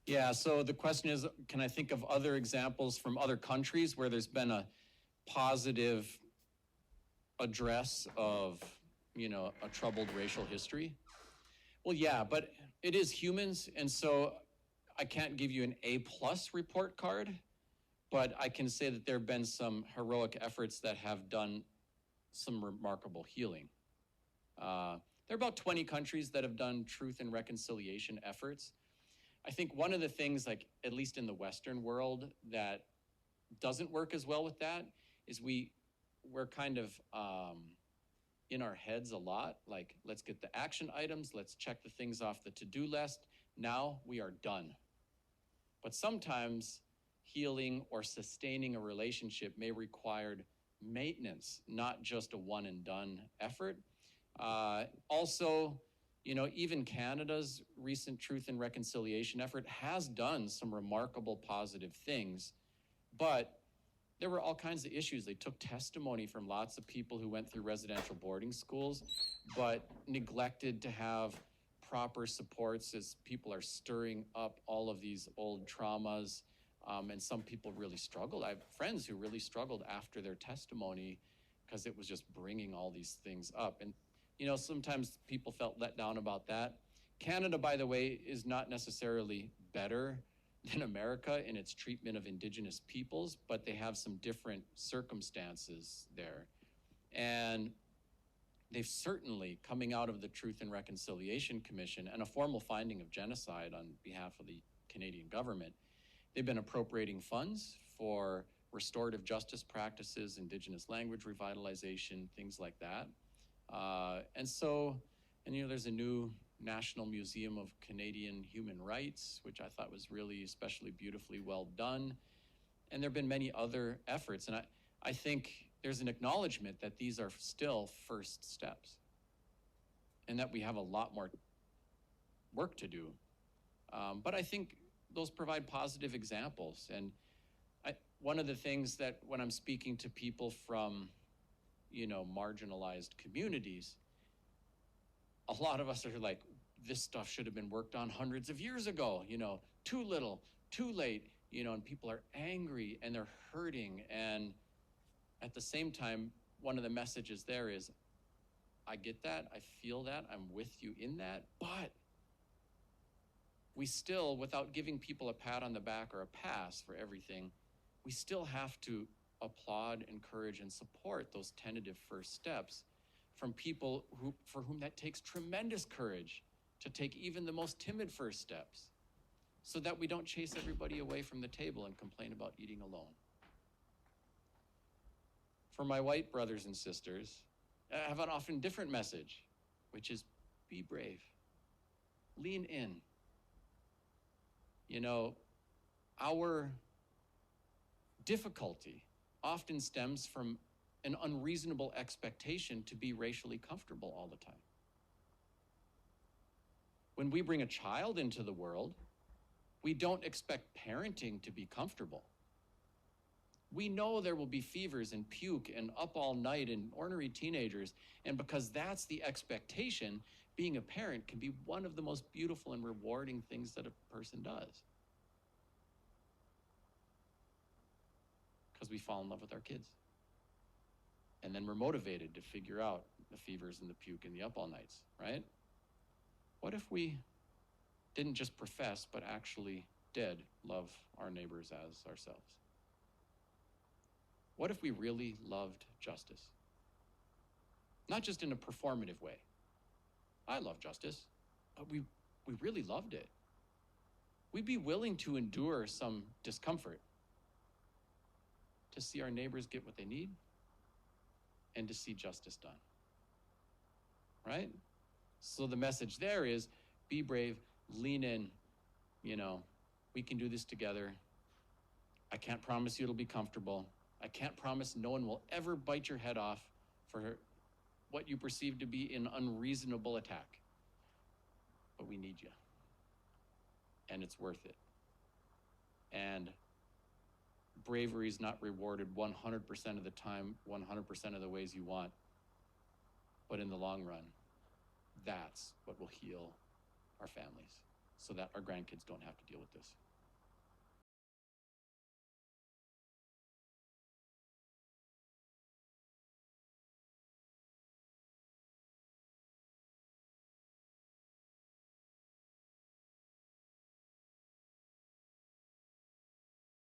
Yeah, so the question is, can I think of other examples from other countries where there's been a positive address of, a troubled racial history? Well, yeah, but it is humans, and so I can't give you an A+ report card, but I can say that there have been some heroic efforts that have done some remarkable healing. There are about 20 countries that have done truth and reconciliation efforts. I think one of the things, like at least in the Western world, that doesn't work as well with that is we're kind of in our heads a lot. Like, let's get the action items, let's check the things off the to-do list. Now we are done. But sometimes healing or sustaining a relationship may require maintenance, not just a one and done effort. Also, even Canada's recent Truth and Reconciliation effort has done some remarkable positive things, but there were all kinds of issues. They took testimony from lots of people who went through residential boarding schools, but neglected to have proper supports as people are stirring up all of these old traumas. And some people really struggled. I have friends who really struggled after their testimony because it was just bringing all these things up. And sometimes people felt let down about that. Canada, by the way, is not necessarily better than America in its treatment of Indigenous peoples, but they have some different circumstances there. And they've certainly, coming out of the Truth and Reconciliation Commission and a formal finding of genocide on behalf of the Canadian government, they've been appropriating funds for restorative justice practices, Indigenous language revitalization, things like that. And there's a new National Museum of Canadian Human Rights, which I thought was really especially beautifully well done. And there have been many other efforts. And I think there's an acknowledgement that these are still first steps and that we have a lot more work to do. But I think those provide positive examples. And one of the things that when I'm speaking to people from, marginalized communities, a lot of us are like, this stuff should have been worked on hundreds of years ago, too little, too late, and people are angry and they're hurting. And at the same time, one of the messages there is, I get that, I feel that, I'm with you in that, but we still, without giving people a pat on the back or a pass for everything, we still have to applaud, encourage, and support those tentative first steps from people for whom that takes tremendous courage to take even the most timid first steps, so that we don't chase everybody away from the table and complain about eating alone. For my white brothers and sisters, I have an often different message, which is be brave, lean in. Our difficulty often stems from an unreasonable expectation to be racially comfortable all the time. When we bring a child into the world, we don't expect parenting to be comfortable. We know there will be fevers and puke and up all night and ornery teenagers, and because that's the expectation, being a parent can be one of the most beautiful and rewarding things that a person does. Because we fall in love with our kids. And then we're motivated to figure out the fevers and the puke and the up all nights, right? What if we didn't just profess, but actually did love our neighbors as ourselves? What if we really loved justice? Not just in a performative way. I love justice, but we really loved it. We'd be willing to endure some discomfort to see our neighbors get what they need and to see justice done, right? So the message there is be brave, lean in, we can do this together. I can't promise you it'll be comfortable. I can't promise no one will ever bite your head off for what you perceive to be an unreasonable attack. But we need you. And it's worth it. And bravery is not rewarded 100% of the time, 100% of the ways you want. But in the long run, that's what will heal our families. so that our grandkids don't have to deal with this.